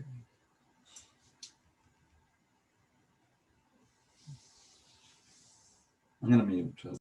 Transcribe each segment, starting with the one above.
Okay. I'm going to mute.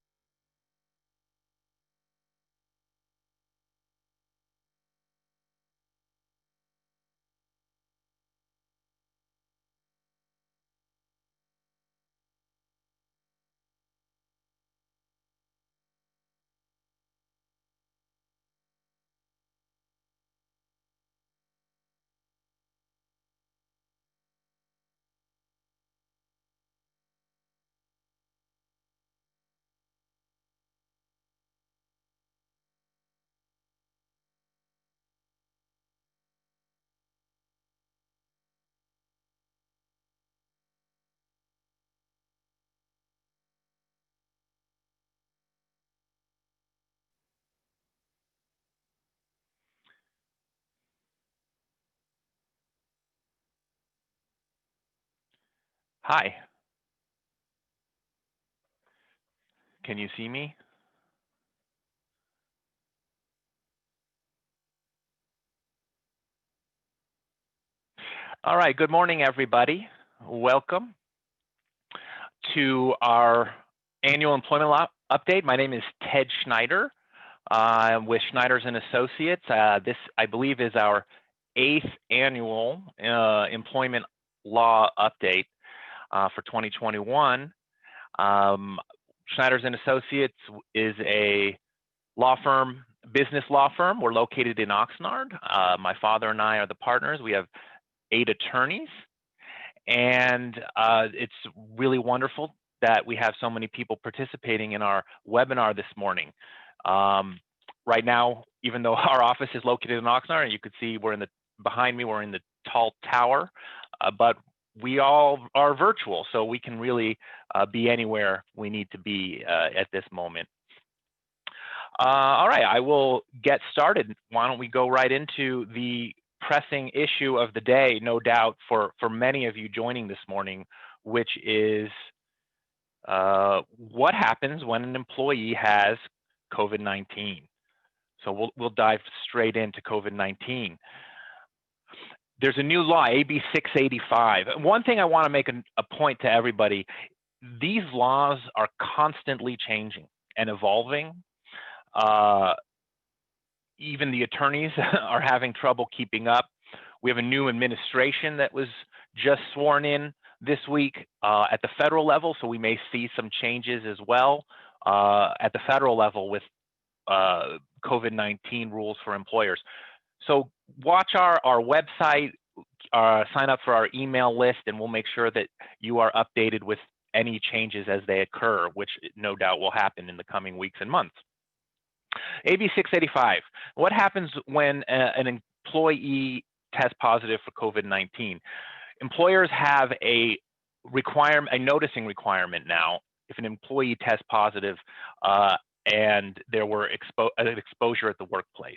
Hi. Can you see me? All right. Good morning, everybody. Welcome to our annual employment update. My name is Ted Schneider with Schneiders and Associates. This, I believe, is our 8th annual employment law update for 2021. Schneiders and Associates is a law firm, business law firm. We're located in Oxnard. My father and I are the partners. We have 8 attorneys, and it's really wonderful that we have so many people participating in our webinar this morning. Right now, even though our office is located in Oxnard, and you could see we're in the behind me, we're in the tall tower, but we all are virtual, so we can really be anywhere we need to be at this moment. All right, I will get started. Why don't we go right into the pressing issue of the day, no doubt, for many of you joining this morning, which is what happens when an employee has COVID-19. So we'll dive straight into COVID-19. There's a new law, AB 685. One thing I want to make a point to everybody, these laws are constantly changing and evolving. Even the attorneys are having trouble keeping up. We have a new administration that was just sworn in this week at the federal level, so we may see some changes as well at the federal level with COVID-19 rules for employers. So watch our website, sign up for our email list, and we'll make sure that you are updated with any changes as they occur, which no doubt will happen in the coming weeks and months. AB 685, what happens when an employee tests positive for COVID-19? Employers have a noticing requirement now if an employee tests positive and there were an exposure at the workplace.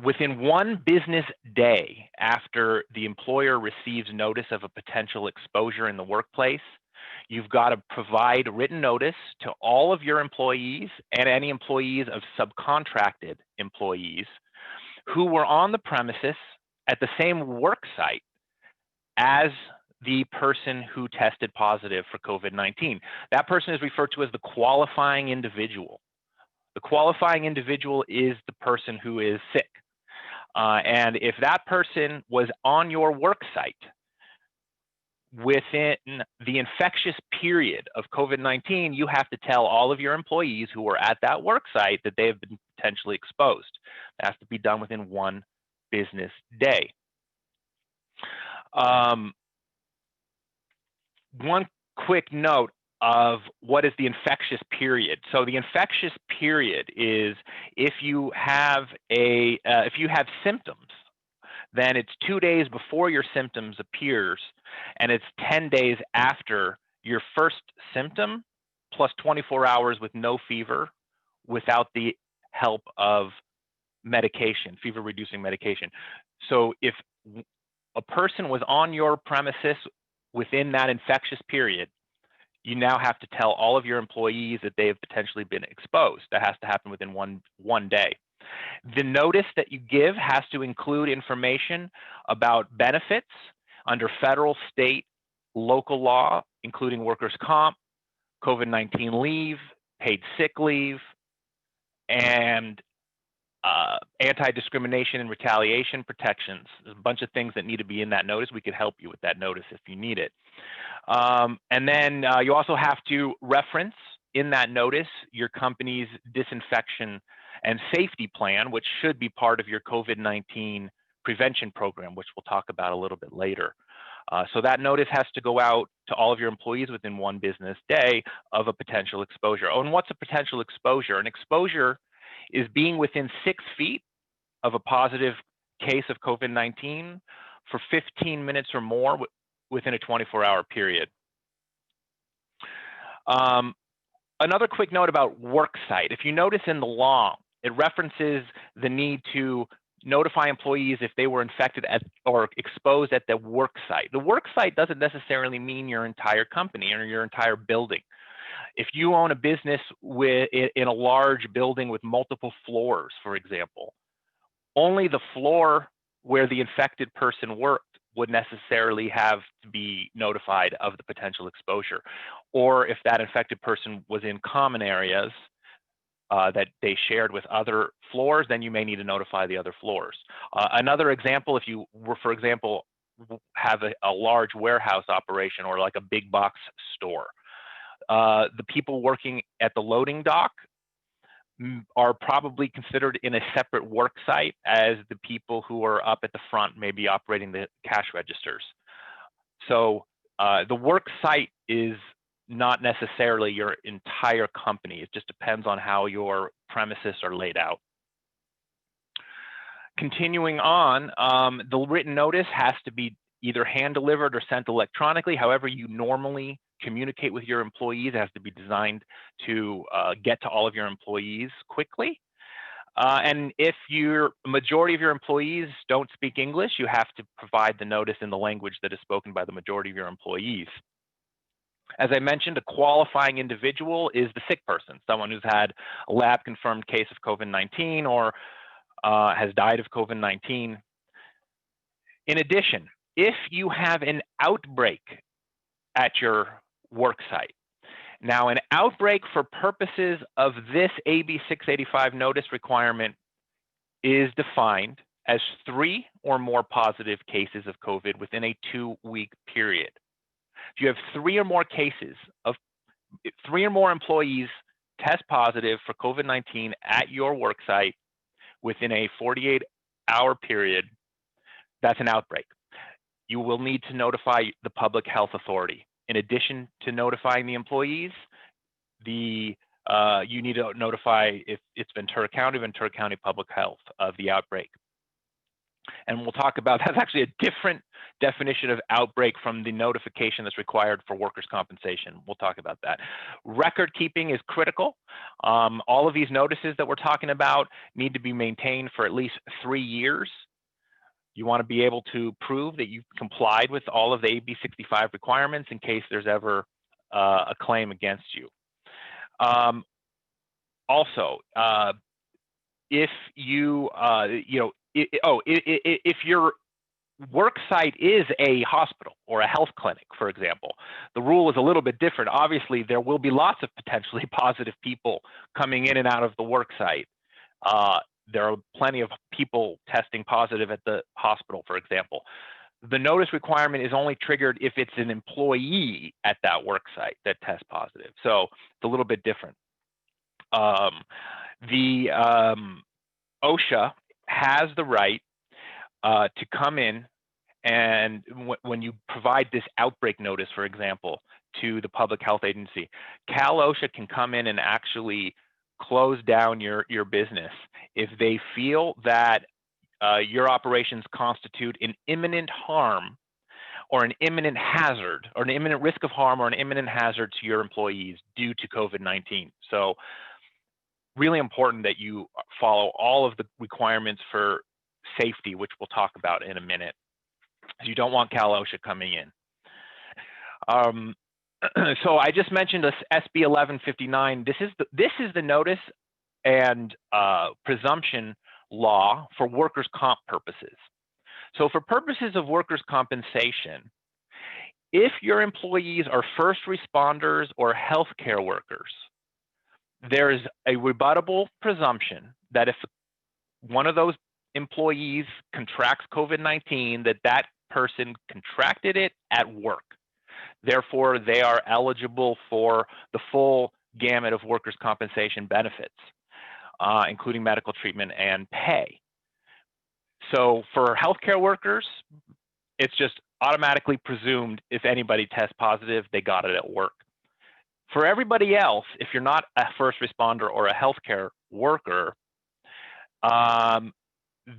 Within 1 business day after the employer receives notice of a potential exposure in the workplace, you've got to provide written notice to all of your employees and any employees of subcontracted employees who were on the premises at the same work site as the person who tested positive for COVID-19. That person is referred to as the qualifying individual. The qualifying individual is the person who is sick. And if that person was on your work site within the infectious period of COVID-19, you have to tell all of your employees who were at that work site that they have been potentially exposed. It has to be done within 1 business day. One quick note of what is the infectious period. So the infectious period is if you have symptoms, then it's 2 days before your symptoms appears, and it's 10 days after your first symptom, plus 24 hours with no fever, without the help of medication, fever-reducing medication. So if a person was on your premises within that infectious period, you now have to tell all of your employees that they have potentially been exposed. That has to happen within one day. The notice that you give has to include information about benefits under federal, state, local law, including workers' comp, COVID-19 leave, paid sick leave, and anti-discrimination and retaliation protections. There's a bunch of things that need to be in that notice. We could help you with that notice if you need it. And then you also have to reference in that notice your company's disinfection and safety plan, which should be part of your COVID-19 prevention program, which we'll talk about a little bit later. So that notice has to go out to all of your employees within 1 business day of a potential exposure. Oh, and what's a potential exposure? An exposure is being within 6 feet of a positive case of COVID-19 for 15 minutes or more within a 24-hour period. Another quick note about work site. If you notice in the law, it references the need to notify employees if they were infected at or exposed at the work site. The work site doesn't necessarily mean your entire company or your entire building. If you own a business in a large building with multiple floors, for example, only the floor where the infected person worked would necessarily have to be notified of the potential exposure. Or if that infected person was in common areas that they shared with other floors, then you may need to notify the other floors. Another example, if you were, for example, have a large warehouse operation or like a big box store, the people working at the loading dock are probably considered in a separate work site as the people who are up at the front, maybe operating the cash registers. So the work site is not necessarily your entire company. It just depends on how your premises are laid out. Continuing on, the written notice has to be either hand delivered or sent electronically. However you normally communicate with your employees, it has to be designed to get to all of your employees quickly. And if your majority of your employees don't speak English, you have to provide the notice in the language that is spoken by the majority of your employees. As I mentioned, a qualifying individual is the sick person, someone who's had a lab-confirmed case of COVID-19 or has died of COVID-19. In addition, if you have an outbreak at your work site. Now, an outbreak for purposes of this AB 685 notice requirement is defined as 3 or more positive cases of COVID within a 2-week period. If you have 3 or more cases of 3 or more employees test positive for COVID-19 at your work site within a 48-hour period, that's an outbreak. You will need to notify the public health authority. In addition to notifying the employees, you need to notify, if it's Ventura County Public Health of the outbreak. And we'll talk about, that's actually a different definition of outbreak from the notification that's required for workers' compensation. We'll talk about that. Record keeping is critical. All of these notices that we're talking about need to be maintained for at least 3 years. You want to be able to prove that you've complied with all of the AB 65 requirements in case there's ever a claim against you. Also, if you, if your work site is a hospital or a health clinic, for example, the rule is a little bit different. Obviously, there will be lots of potentially positive people coming in and out of the work site. There are plenty of people testing positive at the hospital, for example. The notice requirement is only triggered if it's an employee at that work site that tests positive. So it's a little bit different. OSHA has the right to come in and when you provide this outbreak notice, for example, to the public health agency, OSHA can come in and actually close down your business if they feel that your operations constitute an imminent harm or an imminent hazard or an imminent risk of harm or an imminent hazard to your employees due to COVID-19. So really important that you follow all of the requirements for safety, which we'll talk about in a minute. You don't want OSHA coming in. So I just mentioned this SB 1159. This is the notice and presumption law for workers' comp purposes. So for purposes of workers' compensation, if your employees are first responders or healthcare workers, there is a rebuttable presumption that if one of those employees contracts COVID-19, that person contracted it at work. Therefore, they are eligible for the full gamut of workers' compensation benefits, including medical treatment and pay. So for healthcare workers, it's just automatically presumed if anybody tests positive, they got it at work. For everybody else, if you're not a first responder or a healthcare worker,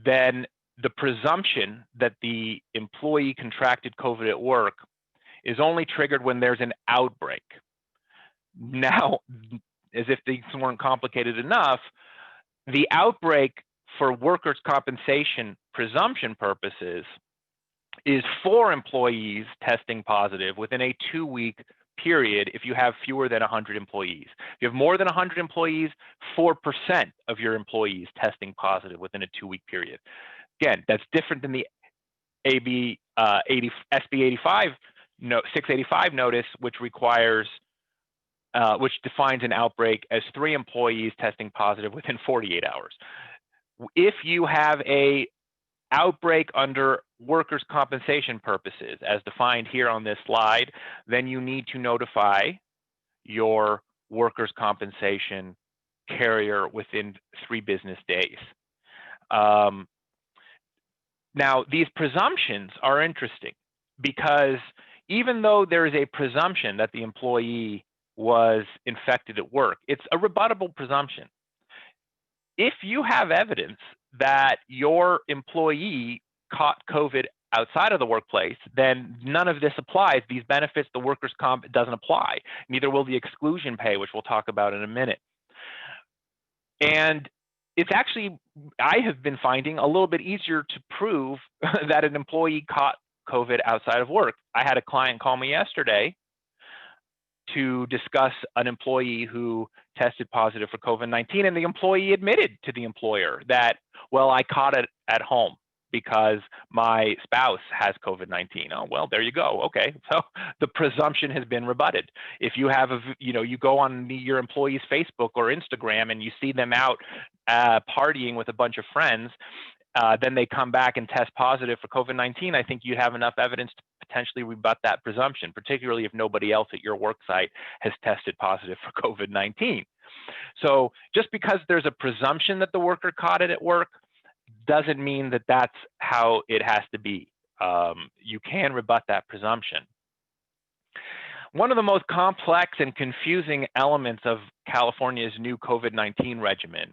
then the presumption that the employee contracted COVID at work is only triggered when there's an outbreak. Now, as if things weren't complicated enough, the outbreak for workers' compensation presumption purposes is 4 employees testing positive within a 2-week period if you have fewer than 100 employees. If you have more than 100 employees, 4% of your employees testing positive within a 2-week period. Again, that's different than the SB 85 685 notice, which requires, which defines an outbreak as 3 employees testing positive within 48 hours. If you have a outbreak under workers' compensation purposes, as defined here on this slide, then you need to notify your workers' compensation carrier within 3 business days. Now, these presumptions are interesting because even though there is a presumption that the employee was infected at work, it's a rebuttable presumption. If you have evidence that your employee caught COVID outside of the workplace, then none of this applies. These benefits, the workers' comp, doesn't apply. Neither will the exclusion pay, which we'll talk about in a minute. And it's actually, I have been finding a little bit easier to prove that an employee caught COVID outside of work. I had a client call me yesterday to discuss an employee who tested positive for COVID-19, and the employee admitted to the employer that, well, I caught it at home because my spouse has COVID-19. Oh, well, there you go. Okay, so the presumption has been rebutted. If you have you go on your employee's Facebook or Instagram and you see them out partying with a bunch of friends, then they come back and test positive for COVID-19, I think you have enough evidence to potentially rebut that presumption, particularly if nobody else at your work site has tested positive for COVID-19. So just because there's a presumption that the worker caught it at work doesn't mean that that's how it has to be. You can rebut that presumption. One of the most complex and confusing elements of California's new COVID-19 regimen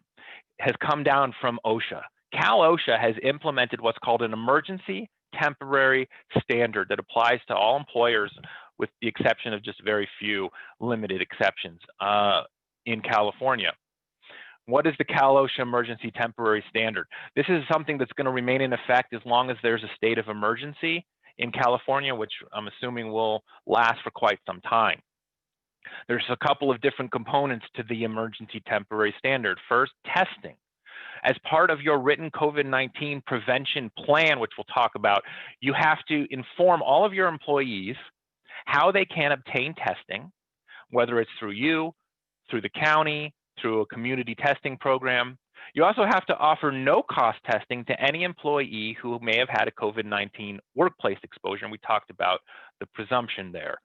has come down from OSHA. OSHA has implemented what's called an emergency temporary standard that applies to all employers with the exception of just very few limited exceptions in California. What is the OSHA emergency temporary standard? This is something that's going to remain in effect as long as there's a state of emergency in California, which I'm assuming will last for quite some time. There's a couple of different components to the emergency temporary standard. First, testing. As part of your written COVID-19 prevention plan, which we'll talk about, you have to inform all of your employees how they can obtain testing, whether it's through you, through the county, through a community testing program. You also have to offer no-cost testing to any employee who may have had a COVID-19 workplace exposure, and we talked about the presumption there.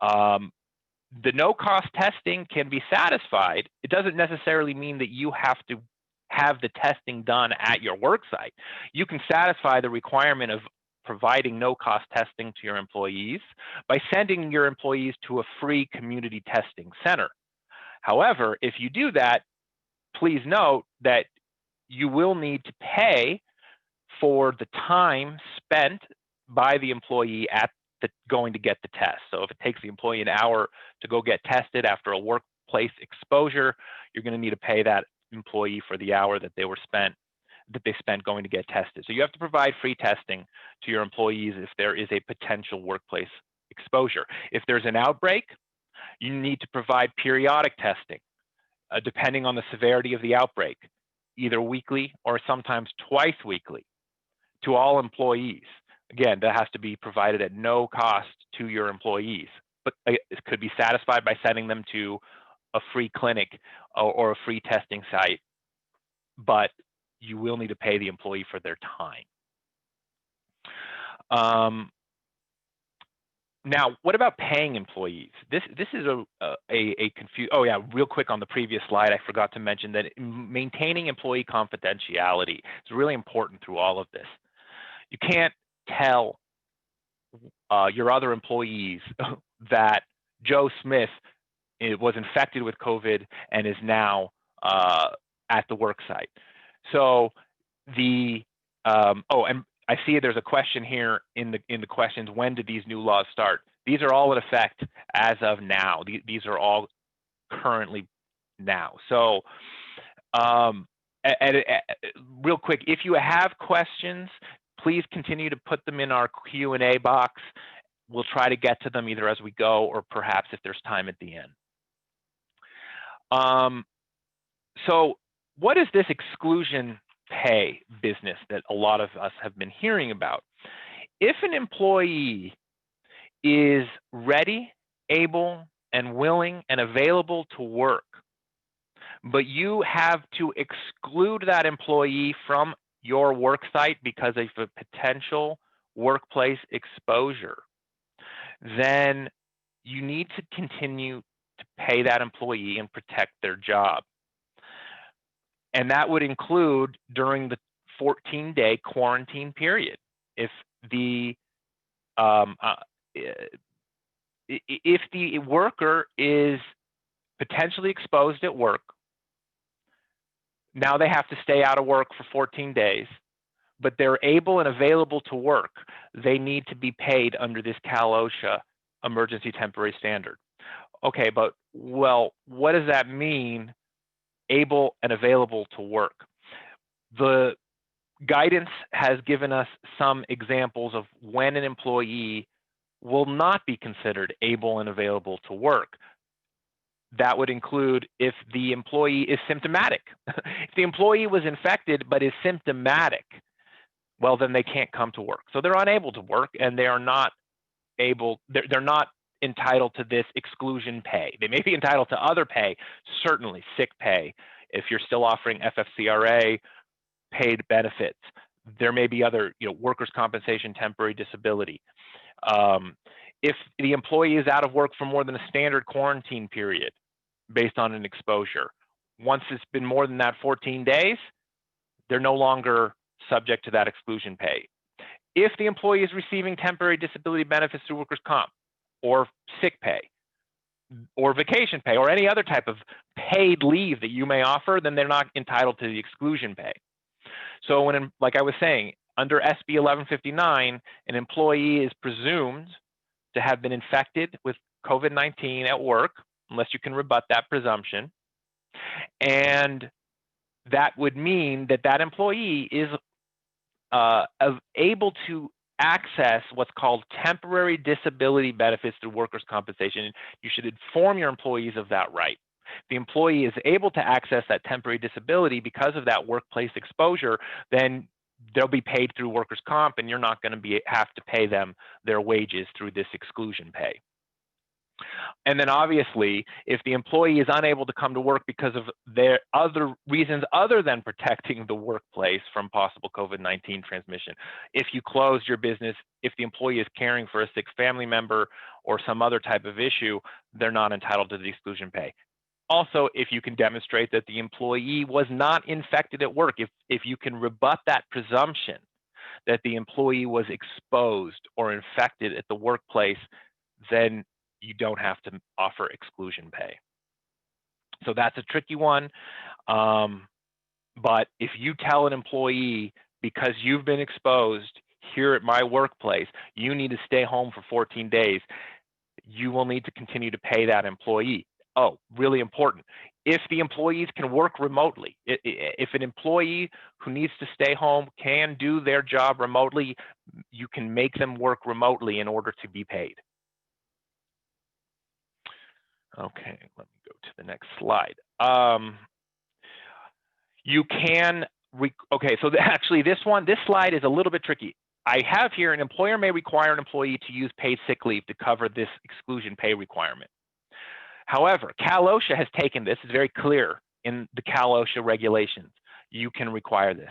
The no-cost testing can be satisfied. It doesn't necessarily mean that you have to have the testing done at your work site. You can satisfy the requirement of providing no-cost testing to your employees by sending your employees to a free community testing center. However, if you do that, please note that you will need to pay for the time spent by the employee at going to get the test. So if it takes the employee an hour to go get tested after a workplace exposure, you're going to need to pay that employee for the hour that they spent going to get tested. So you have to provide free testing to your employees if there is a potential workplace exposure. If there's an outbreak, you need to provide periodic testing. depending on the severity of the outbreak, either weekly or sometimes twice weekly to all employees. Again, that has to be provided at no cost to your employees, but it could be satisfied by sending them to a free clinic or a free testing site, but you will need to pay the employee for their time. Now, what about paying employees? This is a confuse. Oh yeah, real quick on the previous slide, I forgot to mention that maintaining employee confidentiality is really important through all of this. You can't tell your other employees that Joe Smith was infected with COVID and is now at the work site. So the oh, and I see there's a question here in the questions. When did these new laws start? These are all in effect as of now. These are all currently now. So real quick, if you have questions, please continue to put them in our Q&A box. We'll try to get to them either as we go or perhaps if there's time at the end. So what is this exclusion pay business that a lot of us have been hearing about? If an employee is ready, able, and willing and available to work, but you have to exclude that employee from your work site because of a potential workplace exposure, then you need to continue to pay that employee and protect their job. And that would include during the 14-day quarantine period. If the worker is potentially exposed at work, now they have to stay out of work for 14 days, but they're able and available to work. They need to be paid under this Cal/OSHA emergency temporary standard. Okay, but well, what does that mean? Able and available to work. The guidance has given us some examples of when an employee will not be considered able and available to work. That would include if the employee is symptomatic. If the employee was infected but is symptomatic, well, then they can't come to work. So they're unable to work and they are not able, they're not entitled to this exclusion pay. They may be entitled to other pay, certainly sick pay, if you're still offering FFCRA, paid benefits. There may be other, workers' compensation, temporary disability. If the employee is out of work for more than a standard quarantine period based on an exposure, once it's been more than that 14 days, they're no longer subject to that exclusion pay. If the employee is receiving temporary disability benefits through workers' comp or sick pay or vacation pay or any other type of paid leave that you may offer, then they're not entitled to the exclusion pay. So when, like I was saying, under SB 1159, an employee is presumed to have been infected with COVID-19 at work, unless you can rebut that presumption. And that would mean that that employee is able to access what's called temporary disability benefits through workers' compensation. You should inform your employees of that right. The employee is able to access that temporary disability because of that workplace exposure, then they'll be paid through workers' comp, and you're not going to have to pay them their wages through this exclusion pay. And then obviously, if the employee is unable to come to work because of their other reasons other than protecting the workplace from possible COVID-19 transmission, if you close your business, if the employee is caring for a sick family member or some other type of issue, they're not entitled to the exclusion pay. Also, if you can demonstrate that the employee was not infected at work, if you can rebut that presumption that the employee was exposed or infected at the workplace, then you don't have to offer exclusion pay. So that's a tricky one. But if you tell an employee, because you've been exposed here at my workplace, you need to stay home for 14 days, you will need to continue to pay that employee. Oh, really important. If the employees can work remotely, if an employee who needs to stay home can do their job remotely, you can make them work remotely in order to be paid. Okay, let me go to the next slide. You can, okay, so actually this slide is a little bit tricky. I have here an employer may require an employee to use paid sick leave to cover this exclusion pay requirement. However, Cal OSHA has taken this, it's very clear in the Cal OSHA regulations. You can require this.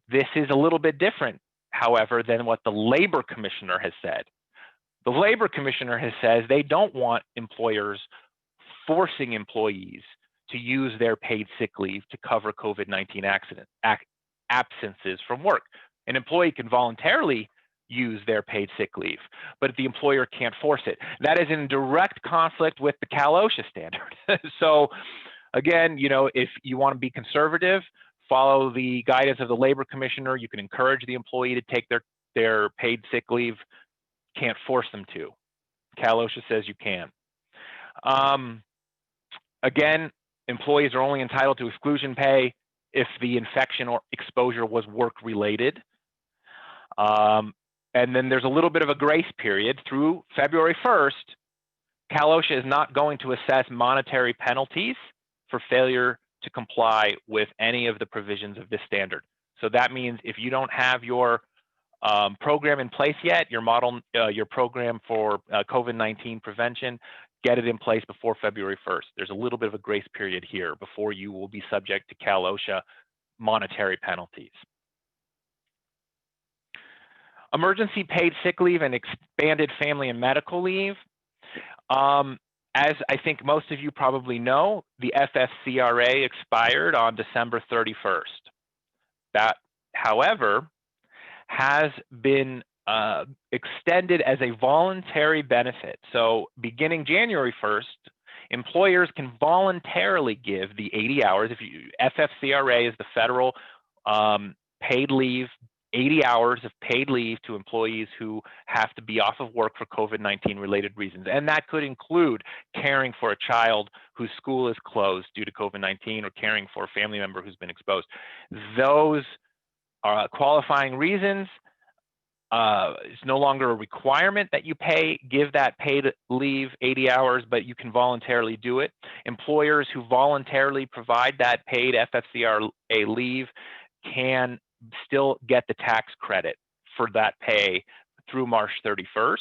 This is a little bit different, however, than what the Labor Commissioner has said. The Labor Commissioner has said they don't want employers forcing employees to use their paid sick leave to cover COVID-19 absences from work. An employee can voluntarily use their paid sick leave, but the employer can't force it. That is in direct conflict with the Cal OSHA standard. So again, you know, if you want to be conservative, follow the guidance of the Labor Commissioner. You can encourage the employee to take their paid sick leave, can't force them to. Cal OSHA says you can. Again, employees are only entitled to exclusion pay if the infection or exposure was work-related. And then there's a little bit of a grace period through February 1st. Cal OSHA is not going to assess monetary penalties for failure to comply with any of the provisions of this standard. So that means if you don't have your program in place yet, your program for COVID-19 prevention, get it in place before February 1st. There's a little bit of a grace period here before you will be subject to Cal OSHA monetary penalties. Emergency paid sick leave and expanded family and medical leave. As I think most of you probably know, the FFCRA expired on December 31st. That, however, has been extended as a voluntary benefit. So beginning January 1st, employers can voluntarily give the 80 hours. FFCRA is the federal paid leave, 80 hours of paid leave to employees who have to be off of work for COVID-19 related reasons. And that could include caring for a child whose school is closed due to COVID-19 or caring for a family member who's been exposed. Those are qualifying reasons. It's no longer a requirement that you give that paid leave 80 hours, but you can voluntarily do it. Employers who voluntarily provide that paid FFCRA leave can still get the tax credit for that pay through March 31st.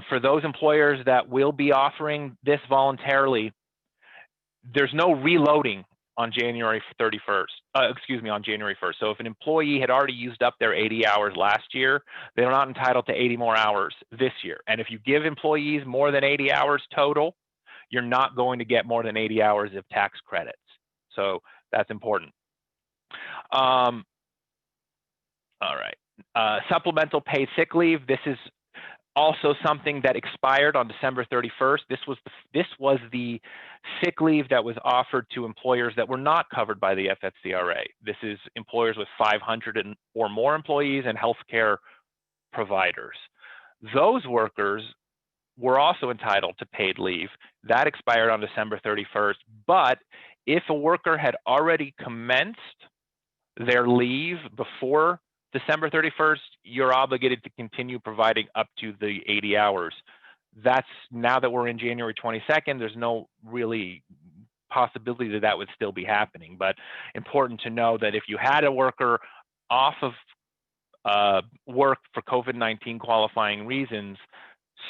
For those employers that will be offering this voluntarily, there's no reloading on January 31st, on January 1st. So if an employee had already used up their 80 hours last year, they're not entitled to 80 more hours this year. And if you give employees more than 80 hours total, you're not going to get more than 80 hours of tax credits. So that's important. All right. Supplemental paid sick leave. This is also something that expired on December 31st. This was the sick leave that was offered to employers that were not covered by the FFCRA. This is employers with 500 or more employees and healthcare providers. Those workers were also entitled to paid leave. That expired on December 31st. But if a worker had already commenced their leave before December 31st, you're obligated to continue providing up to the 80 hours. That's now that we're in January 22nd, there's no really possibility that that would still be happening. But important to know that if you had a worker off of work for COVID-19 qualifying reasons,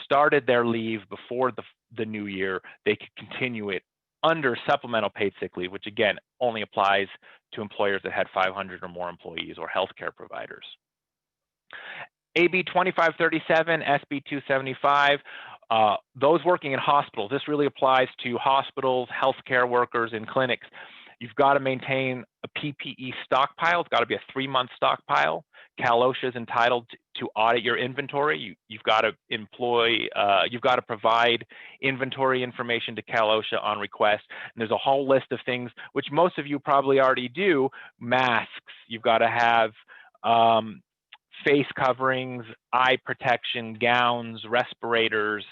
started their leave before the new year, they could continue it under supplemental paid sick leave, which again only applies to employers that had 500 or more employees or healthcare providers. AB 2537, SB 275, those working in hospitals, this really applies to hospitals, healthcare workers, and clinics. You've got to maintain a PPE stockpile. It's got to be a 3-month stockpile. Cal OSHA is entitled to audit your inventory. You've got to provide inventory information to Cal OSHA on request. And there's a whole list of things, which most of you probably already do. Masks, you've got to have face coverings, eye protection, gowns, respirators,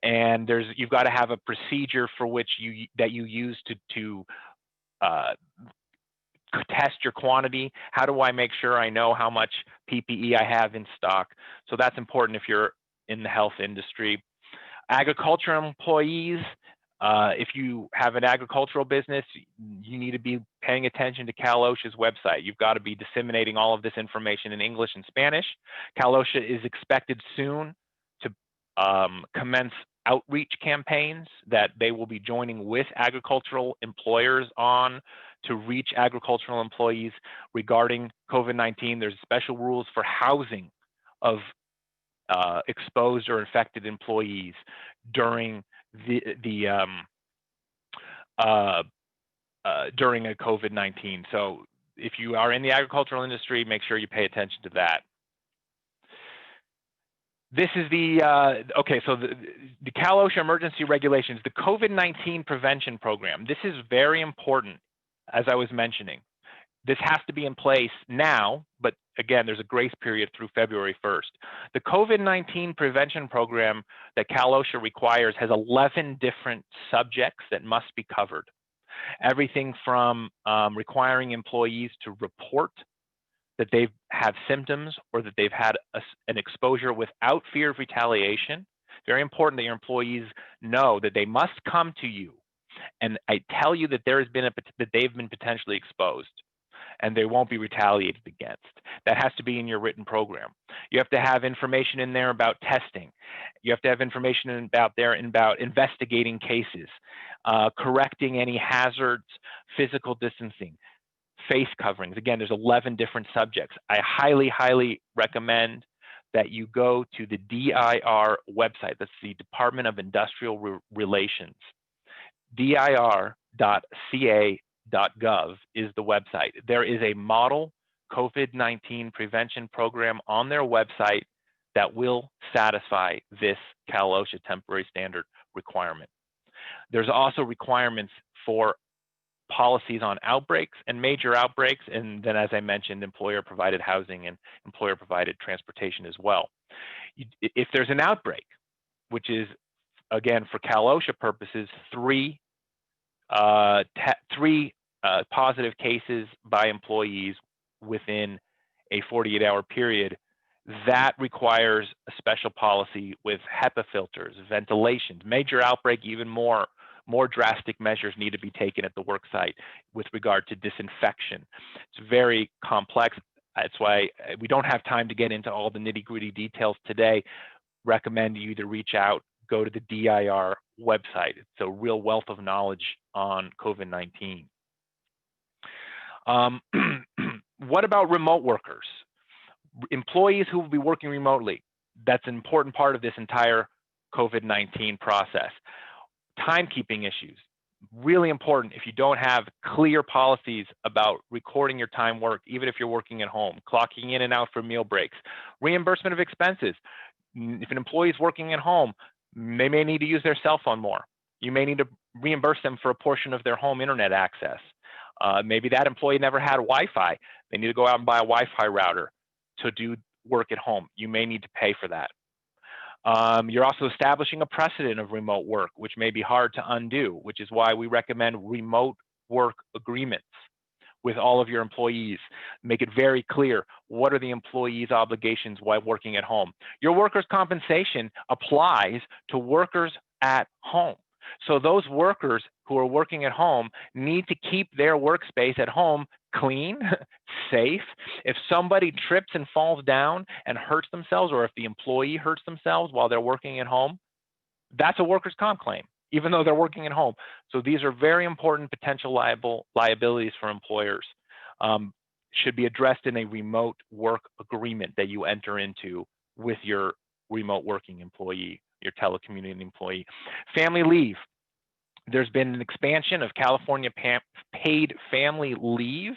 and you've got to have a procedure for which you use to test your quantity. How do I make sure I know how much PPE I have in stock? So that's important if you're in the health industry. Agricultural employees, if you have an agricultural business, you need to be paying attention to Cal OSHA's website. You've got to be disseminating all of this information in English and Spanish. Cal OSHA is expected soon to commence outreach campaigns that they will be joining with agricultural employers on to reach agricultural employees regarding COVID-19. There's special rules for housing of exposed or infected employees during during a COVID-19. So if you are in the agricultural industry, make sure you pay attention to that. This is the, okay, so the Cal OSHA emergency regulations, the COVID-19 prevention program. This is very important, as I was mentioning. This has to be in place now, but again, there's a grace period through February 1st. The COVID-19 prevention program that Cal OSHA requires has 11 different subjects that must be covered. Everything from requiring employees to report that they have symptoms or that they've had an exposure without fear of retaliation. Very important that your employees know that they must come to you and I tell you that there has been that they've been potentially exposed and they won't be retaliated against. That has to be in your written program. You have to have information in there about testing. You have to have information about investigating cases, correcting any hazards, physical distancing, face coverings. Again, there's 11 different subjects. I highly, highly recommend that you go to the DIR website. That's the Department of Industrial Relations. dir.ca.gov is the website. There is a model COVID-19 prevention program on their website that will satisfy this Cal OSHA temporary standard requirement. There's also requirements for policies on outbreaks and major outbreaks, and then, as I mentioned, employer-provided housing and employer-provided transportation as well. If there's an outbreak, which is, again, for Cal OSHA purposes, three positive cases by employees within a 48-hour period, that requires a special policy with HEPA filters, ventilations, major outbreak, even more drastic measures need to be taken at the work site with regard to disinfection. It's very complex. That's why we don't have time to get into all the nitty-gritty details today. Recommend you either reach out, go to the DIR website. It's a real wealth of knowledge on COVID-19. What about remote workers? Employees who will be working remotely. That's an important part of this entire COVID-19 process. Timekeeping issues, really important. If you don't have clear policies about recording your time work, even if you're working at home, clocking in and out for meal breaks, reimbursement of expenses. If an employee is working at home, they may need to use their cell phone more. You may need to reimburse them for a portion of their home internet access. Maybe that employee never had Wi-Fi. They need to go out and buy a Wi-Fi router to do work at home. You may need to pay for that. You're also establishing a precedent of remote work, which may be hard to undo, which is why we recommend remote work agreements with all of your employees. Make it very clear, what are the employees' obligations while working at home? Your workers' compensation applies to workers at home. So those workers who are working at home need to keep their workspace at home clean, safe. If somebody trips and falls down and hurts themselves, or if the employee hurts themselves while they're working at home, that's a workers' comp claim, even though they're working at home. So these are very important potential liabilities for employers. Should be addressed in a remote work agreement that you enter into with your remote working employee, your telecommuting employee. Family leave. There's been an expansion of California paid family leave.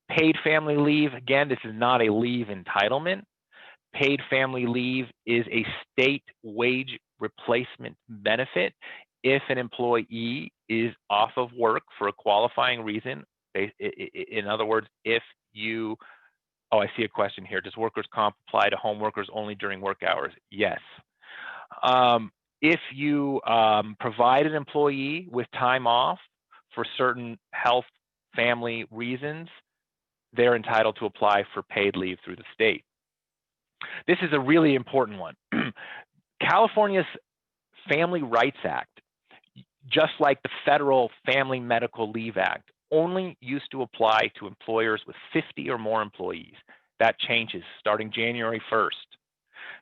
Paid family leave, again, this is not a leave entitlement. Paid family leave is a state wage replacement benefit if an employee is off of work for a qualifying reason. In other words, if you, oh, I see a question here. Does workers' comp apply to home workers only during work hours? Yes. If you provide an employee with time off for certain health family reasons, they're entitled to apply for paid leave through the state. This is a really important one. California's Family Rights Act, just like the Federal Family Medical Leave Act, only used to apply to employers with 50 or more employees. That changes starting January 1st.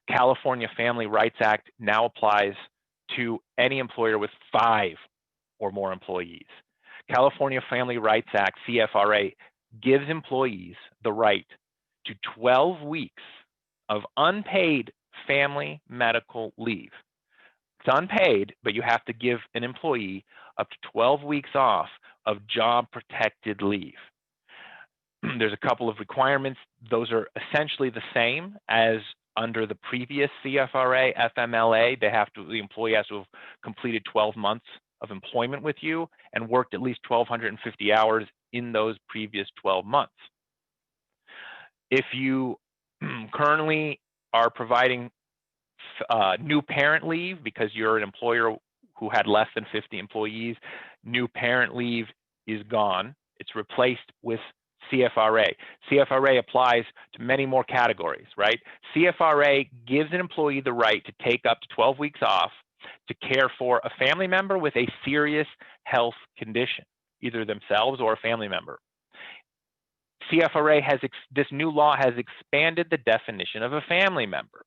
California Family Rights Act now applies to any employer with 5 or more employees. California Family Rights Act, CFRA, gives employees the right to 12 weeks of unpaid family medical leave. It's unpaid, but you have to give an employee up to 12 weeks off of job-protected leave. There's a couple of requirements. Those are essentially the same as under the previous CFRA, FMLA. The employee has to have completed 12 months of employment with you and worked at least 1,250 hours in those previous 12 months. If you currently are providing new parent leave because you're an employer who had less than 50 employees, new parent leave is gone. It's replaced with CFRA. CFRA applies to many more categories, right? CFRA gives an employee the right to take up to 12 weeks off to care for a family member with a serious health condition, either themselves or a family member. CFRA this new law has expanded the definition of a family member.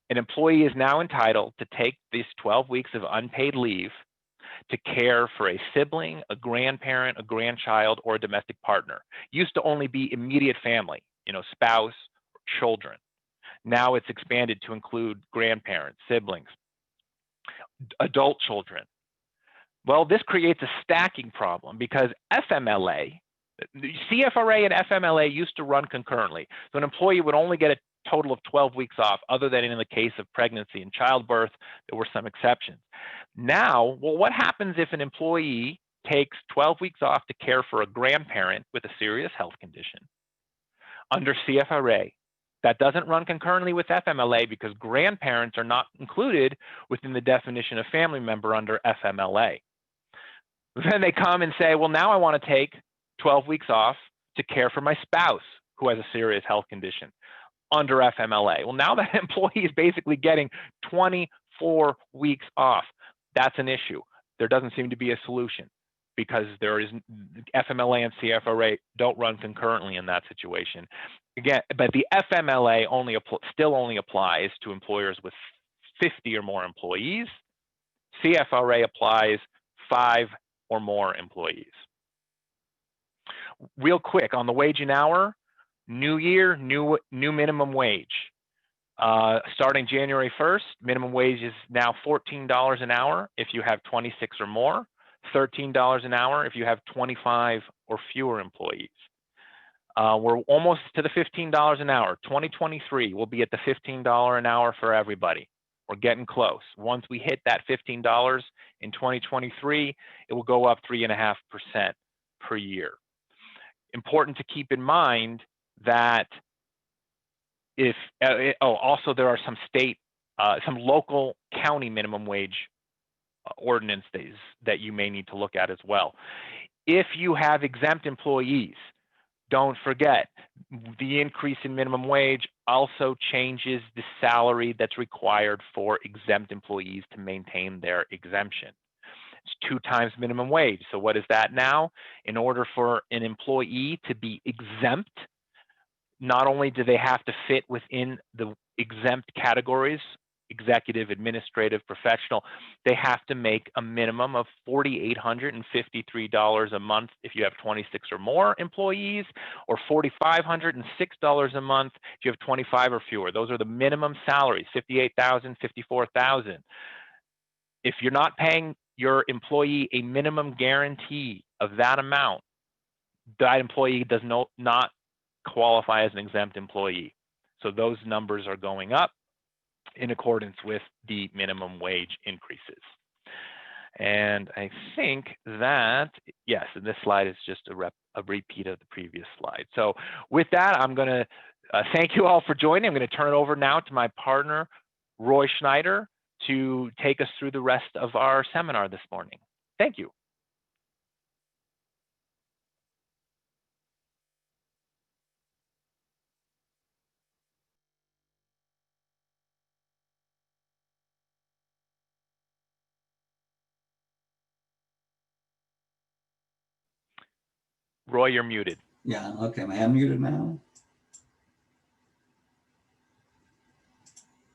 An employee is now entitled to take these 12 weeks of unpaid leave to care for a sibling, a grandparent, a grandchild, or a domestic partner. Used to only be immediate family, spouse, or children. Now it's expanded to include grandparents, siblings, adult children. Well, this creates a stacking problem because CFRA and FMLA used to run concurrently. So an employee would only get a total of 12 weeks off, other than in the case of pregnancy and childbirth. There were some exceptions. Now, well, what happens if an employee takes 12 weeks off to care for a grandparent with a serious health condition? Under CFRA, that doesn't run concurrently with FMLA because grandparents are not included within the definition of family member under FMLA. Then they come and say, well, now I want to take 12 weeks off to care for my spouse who has a serious health condition under FMLA. Well, now that employee is basically getting 24 weeks off. That's an issue. There doesn't seem to be a solution because FMLA and CFRA don't run concurrently in that situation. Again, but the FMLA still only applies to employers with 50 or more employees. CFRA applies 5 or more employees. Real quick on the wage and hour, new year, new minimum wage. Starting January 1st, minimum wage is now $14 an hour if you have 26 or more, $13 an hour if you have 25 or fewer employees. We're almost to the $15 an hour. 2023 will be at the $15 an hour for everybody. We're getting close. Once we hit that $15 in 2023, it will go up 3.5% per year. Important to keep in mind that also there are some local county minimum wage ordinances that you may need to look at as well. If you have exempt employees, don't forget the increase in minimum wage also changes the salary that's required for exempt employees to maintain their exemption. It's 2 times minimum wage. So what is that now? In order for an employee to be exempt, not only do they have to fit within the exempt categories, executive, administrative, professional, they have to make a minimum of $4,853 a month if you have 26 or more employees, or $4,506 a month if you have 25 or fewer. Those are the minimum salaries, $58,000, $54,000. If you're not paying your employee a minimum guarantee of that amount, that employee does not qualify as an exempt employee. So those numbers are going up in accordance with the minimum wage increases. And I think that, yes, and this slide is just a repeat of the previous slide. So with that, I'm going to thank you all for joining. I'm going to turn it over now to my partner, Roy Schneider, to take us through the rest of our seminar this morning. Thank you. Roy, you're muted. Yeah, okay, am I unmuted now?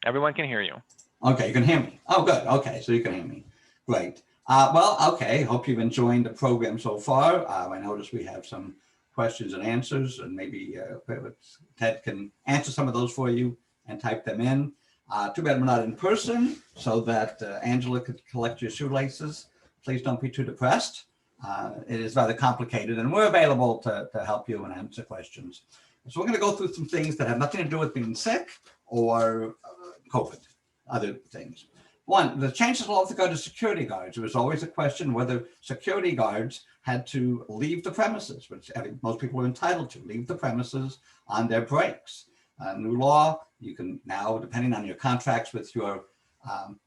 Everyone can hear you. Okay, you can hear me. Oh, good. Okay, so you can hear me. Great. Well, okay, hope you've enjoyed the program so far. I noticed we have some questions and answers, and maybe Ted can answer some of those for you and type them in. Too bad we're not in person so that Angela could collect your shoelaces. Please don't be too depressed. It is rather complicated, and we're available to help you and answer questions. So we're going to go through some things that have nothing to do with being sick or COVID, other things. One, the changes law with regard to security guards. There was always a question whether security guards had to leave the premises, which most people are entitled to, leave the premises on their breaks. New law, you can now, depending on your contracts with your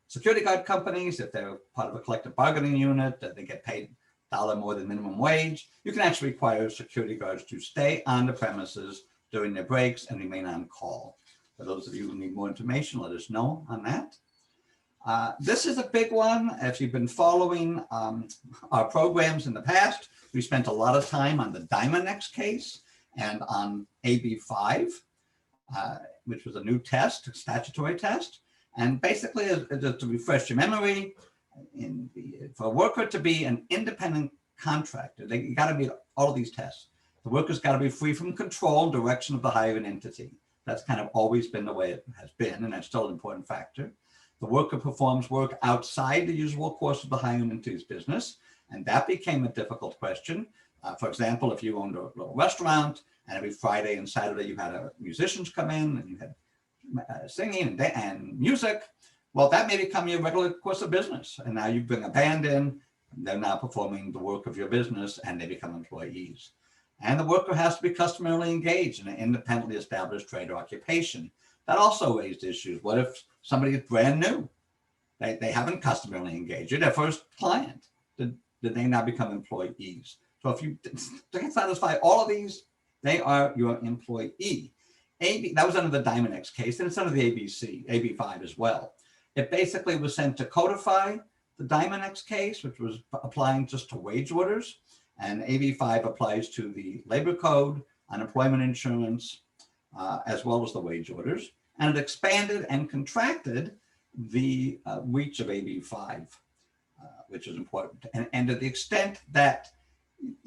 security guard companies, if they're part of a collective bargaining unit, that they get paid $1 more than minimum wage, you can actually require security guards to stay on the premises during their breaks and remain on call. For those of you who need more information, let us know on that. This is a big one. If you've been following our programs in the past, we spent a lot of time on the Diamond-X case and on AB5, which was a new test, a statutory test. And basically, just to refresh your memory, for a worker to be an independent contractor, they got to meet all of these tests. The worker's got to be free from control and direction of the hiring entity. That's kind of always been the way it has been, and that's still an important factor. The worker performs work outside the usual course of the hiring entity's business, and that became a difficult question. For example, if you owned a little restaurant, and every Friday and Saturday you had musicians come in, and you had singing and music, well, that may become your regular course of business. And now you bring a band in, they're now performing the work of your business, and they become employees. And the worker has to be customarily engaged in an independently established trade or occupation. That also raised issues. What if somebody is brand new? They haven't customarily engaged. You're their first client. Did they now become employees? So if you can satisfy all of these, they are your employee. That was under the Diamond-X case, and it's under the AB5 as well. It basically was sent to codify the Diamond-X case, which was applying just to wage orders, and AB5 applies to the labor code, unemployment insurance, as well as the wage orders. And it expanded and contracted the reach of AB5, which is important. And to the extent that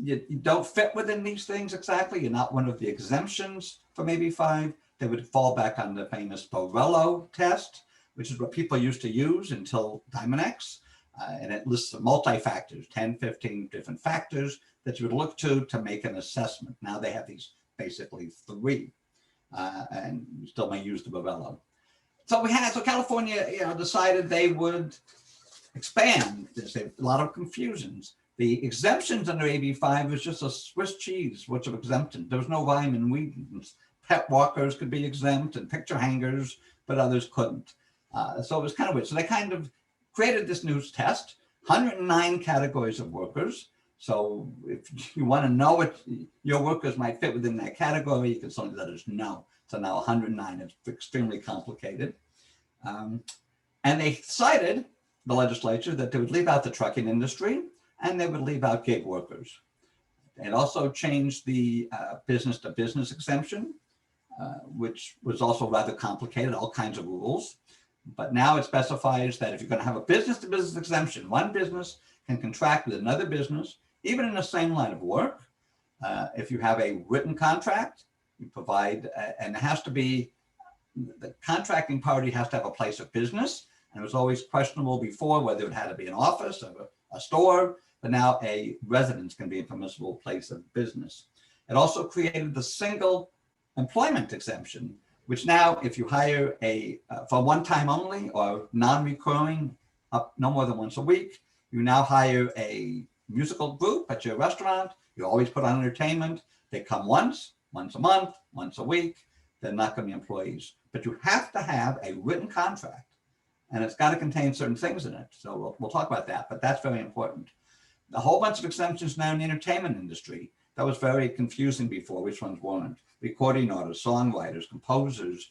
you don't fit within these things exactly, you're not one of the exemptions from AB5, they would fall back on the famous Borello test, which is what people used to use until Diamond-X. And it lists multi-factors, 10, 15 different factors that you would look to make an assessment. Now they have these basically 3, and you still may use the Borello. So California, decided they would expand this. A lot of confusions. The exemptions under AB5 was just a Swiss cheese, which of exemption. There was no rhyme and reason. Pet walkers could be exempt and picture hangers, but others couldn't. So it was kind of weird. So they kind of created this new test, 109 categories of workers. So if you want to know what your workers might fit within that category, you can certainly let us know. So now 109, it's extremely complicated. And they cited, the legislature, that they would leave out the trucking industry and they would leave out gig workers. It also changed the business-to-business exemption, which was also rather complicated, all kinds of rules. But now it specifies that if you're going to have a business-to-business exemption, one business can contract with another business, even in the same line of work. If you have a written contract, you provide, and it has to be, the contracting party has to have a place of business. And it was always questionable before whether it had to be an office or a store, but now a residence can be a permissible place of business. It also created the single employment exemption, which now, if you hire for one time only or non-recurring, up no more than once a week, you now hire a musical group at your restaurant. You always put on entertainment. They come once a month, once a week. They're not going to be employees. But you have to have a written contract, and it's got to contain certain things in it. So we'll talk about that, but that's very important. A whole bunch of exemptions now in the entertainment industry. That was very confusing before, which ones weren't. Recording artists, songwriters, composers,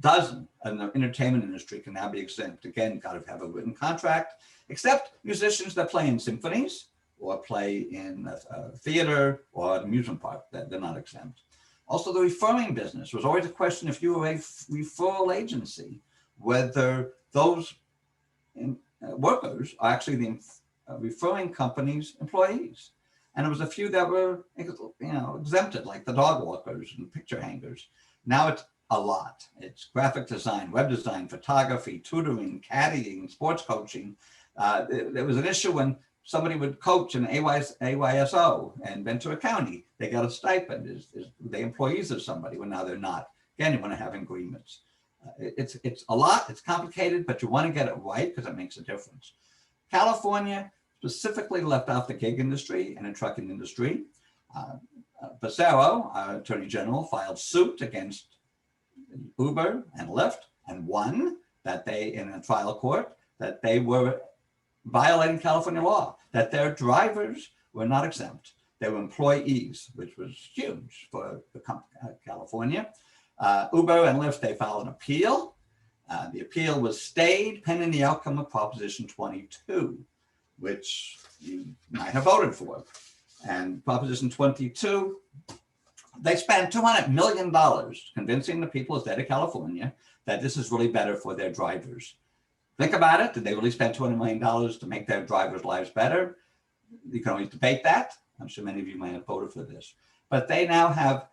dozens in the entertainment industry can now be exempt. Again, got to have a written contract, except musicians that play in symphonies or play in a theater or an amusement park, that they're not exempt. Also, the referring business was always a question, if you were a referral agency, whether those workers are actually the referring company's employees. And there was a few that were, exempted, like the dog walkers and picture hangers. Now it's a lot. It's graphic design, web design, photography, tutoring, caddying, sports coaching. There was an issue when somebody would coach in AYSO and Ventura County. They got a stipend. Is they employees of somebody? Well, now they're not. Again, you want to have agreements. It's a lot. It's complicated, but you want to get it right because it makes a difference. California specifically left out the gig industry and the trucking industry. Becerra, our Attorney General, filed suit against Uber and Lyft and won that they, in a trial court, that they were violating California law, that their drivers were not exempt. They were employees, which was huge for California. Uber and Lyft, they filed an appeal. The appeal was stayed pending the outcome of Proposition 22, which you might have voted for. And Proposition 22, they spent $200 million convincing the people of the state of California that this is really better for their drivers. Think about it. Did they really spend $200 million to make their drivers' lives better? You can always debate that. I'm sure many of you might have voted for this. But they now have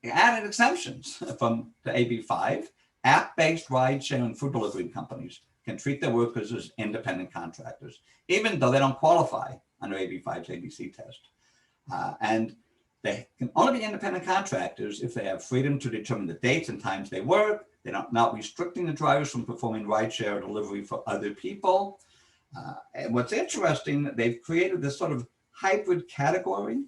added exemptions from the AB 5. App-based ride-share and food delivery companies can treat their workers as independent contractors, even though they don't qualify under AB 5's ABC test. And they can only be independent contractors if they have freedom to determine the dates and times they work. They're not restricting the drivers from performing rideshare or delivery for other people. And what's interesting, they've created this sort of hybrid category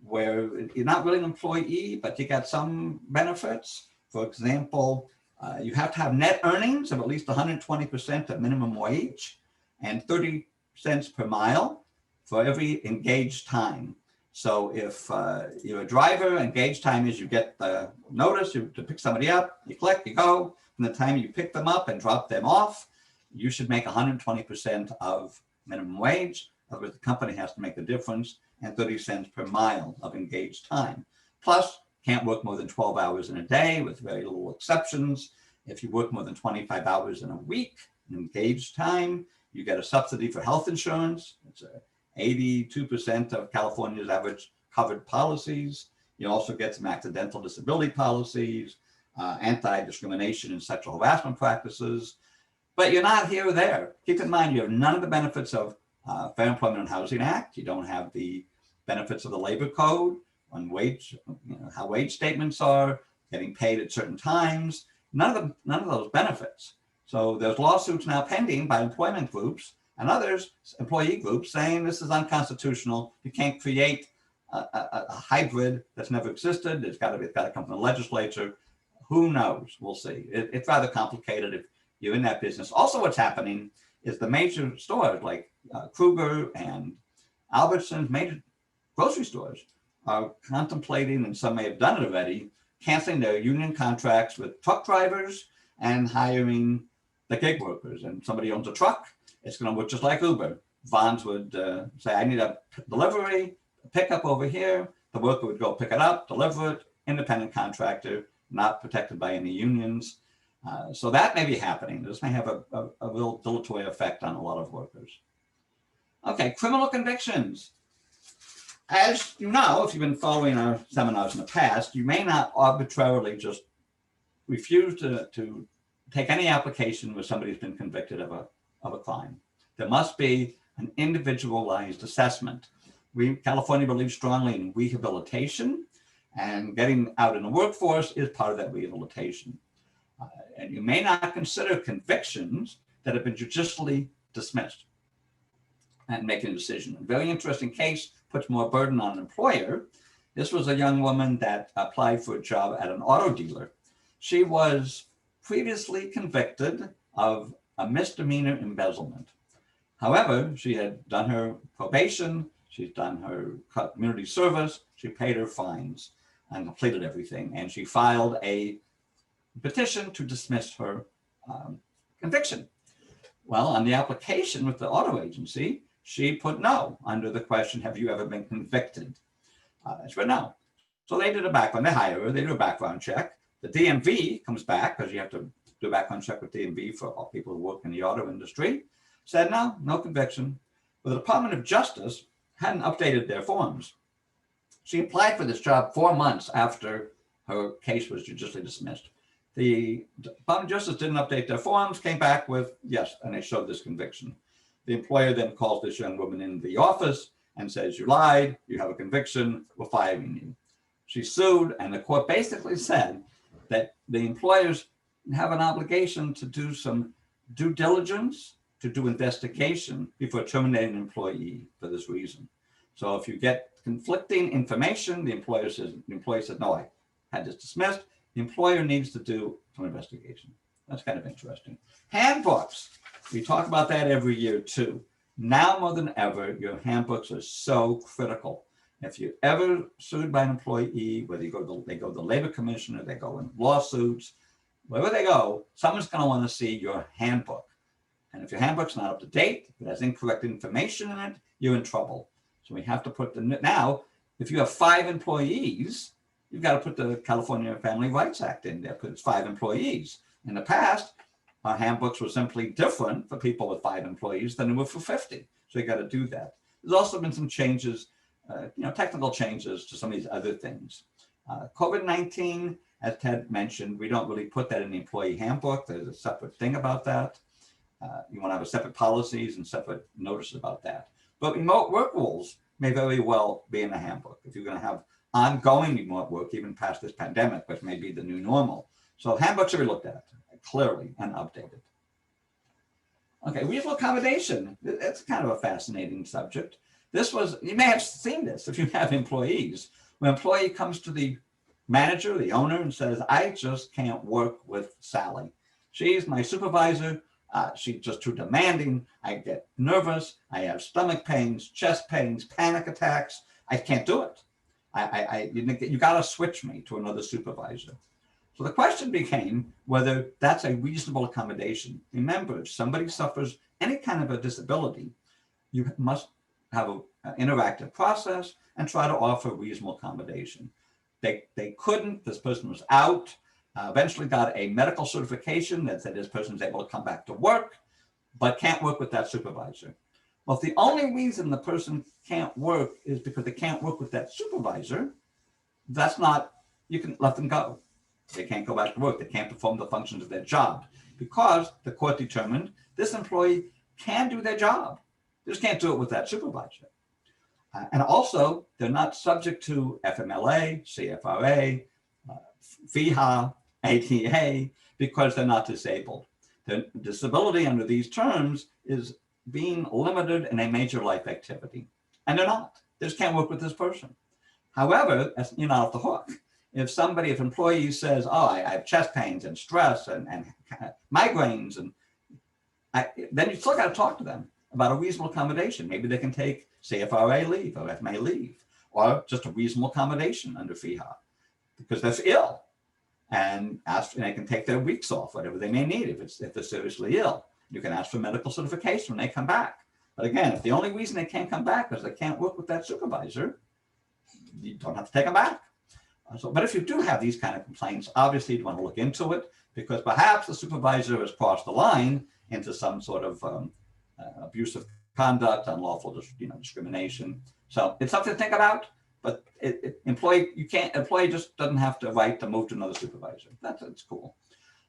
where you're not really an employee, but you got some benefits. For example, you have to have net earnings of at least 120% of minimum wage and 30 cents per mile for every engaged time. So if you're a driver, engaged time is you get the notice to pick somebody up, you click, you go. From the time you pick them up and drop them off, you should make 120% of minimum wage. Otherwise, the company has to make the difference, and 30 cents per mile of engaged time. Plus, can't work more than 12 hours in a day with very little exceptions. If you work more than 25 hours in a week in engaged time, you get a subsidy for health insurance. It's 82% of California's average covered policies. You also get some accidental disability policies, anti-discrimination and sexual harassment practices, but you're not here or there. Keep in mind, you have none of the benefits of Fair Employment and Housing Act. You don't have the benefits of the labor code on wage, how wage statements are, getting paid at certain times, none of those benefits. So there's lawsuits now pending by employment groups and others, employee groups, saying this is unconstitutional. You can't create a hybrid that's never existed. It's got to come from the legislature. Who knows? We'll see. It's rather complicated if you're in that business. Also, what's happening is the major stores like Kruger and Albertsons, major grocery stores, are contemplating, and some may have done it already, canceling their union contracts with truck drivers and hiring the gig workers. And somebody owns a truck, it's going to work just like Uber. Vons would say, I need a delivery, a pickup over here. The worker would go pick it up, deliver it, independent contractor, not protected by any unions. So that may be happening. This may have a real dilatory effect on a lot of workers. Okay, criminal convictions. As you know, if you've been following our seminars in the past, you may not arbitrarily just refuse to take any application where somebody's been convicted of a crime. There must be an individualized assessment. California believes strongly in rehabilitation, and getting out in the workforce is part of that rehabilitation. And you may not consider convictions that have been judicially dismissed and making a decision. A very interesting case puts more burden on an employer. This was a young woman that applied for a job at an auto dealer. She was previously convicted of a misdemeanor embezzlement. However, she had done her probation, she's done her community service, she paid her fines and completed everything. And she filed a petition to dismiss her conviction. Well, on the application with the auto agency, She put no under the question, have you ever been convicted? She put no. So they did a background, they hire her, they do a background check. The DMV comes back, because you have to do a background check with DMV for all people who work in the auto industry, said no, no conviction. But the Department of Justice hadn't updated their forms. She applied for this job 4 months after her case was judicially dismissed. The Department of Justice didn't update their forms, came back with yes, and they showed this conviction. The employer then calls this young woman in the office and says, you lied, you have a conviction, we're firing you. She sued, and the court basically said that the employers have an obligation to do some due diligence, to do investigation before terminating an employee for this reason. So if you get conflicting information, the employee says, no, I had this dismissed. The employer needs to do some investigation. That's kind of interesting. Handbooks. We talk about that every year too. Now more than ever, your handbooks are so critical. If you're ever sued by an employee, whether you they go to the labor commissioner, they go in lawsuits, wherever they go, someone's going to want to see your handbook. And if your handbook's not up to date, if it has incorrect information in it, you're in trouble. So we have to put now, if you have 5 employees, you've got to put the California Family Rights Act in there because it's 5 employees. In the past, our handbooks were simply different for people with 5 employees than they were for 50. So you got to do that. There's also been some changes, technical changes to some of these other things. COVID-19, as Ted mentioned, we don't really put that in the employee handbook. There's a separate thing about that. You want to have a separate policies and separate notices about that. But remote work rules may very well be in the handbook if you're going to have ongoing remote work, even past this pandemic, which may be the new normal. So handbooks should be looked at clearly and updated. Okay, reasonable accommodation. It's kind of a fascinating subject. You may have seen this if you have employees. When an employee comes to the manager, the owner, and says, I just can't work with Sally. She's my supervisor. She's just too demanding. I get nervous. I have stomach pains, chest pains, panic attacks. I can't do it. You got to switch me to another supervisor. So the question became whether that's a reasonable accommodation. Remember, if somebody suffers any kind of a disability, you must have an interactive process and try to offer reasonable accommodation. They couldn't. This person was out. Eventually got a medical certification that said this person is able to come back to work, but can't work with that supervisor. Well, if the only reason the person can't work is because they can't work with that supervisor, you can let them go. They can't go back to work. They can't perform the functions of their job because the court determined this employee can do their job. They just can't do it with that supervisor. And also, they're not subject to FMLA, CFRA, FEHA, ATA, because they're not disabled. Their disability under these terms is being limited in a major life activity. And they're not. They just can't work with this person. However, you're not off the hook. If employee says, oh, I have chest pains and stress and migraines, then you still got to talk to them about a reasonable accommodation. Maybe they can take CFRA leave or FMA leave, or just a reasonable accommodation under FEHA because they're ill, and they can take their weeks off, whatever they may need if they're seriously ill. You can ask for medical certification when they come back. But again, if the only reason they can't come back is they can't work with that supervisor, you don't have to take them back. But if you do have these kind of complaints, obviously you want to look into it because perhaps the supervisor has crossed the line into some sort of abusive conduct, unlawful discrimination. So it's something to think about. But employee just doesn't have the right to move to another supervisor. That's cool.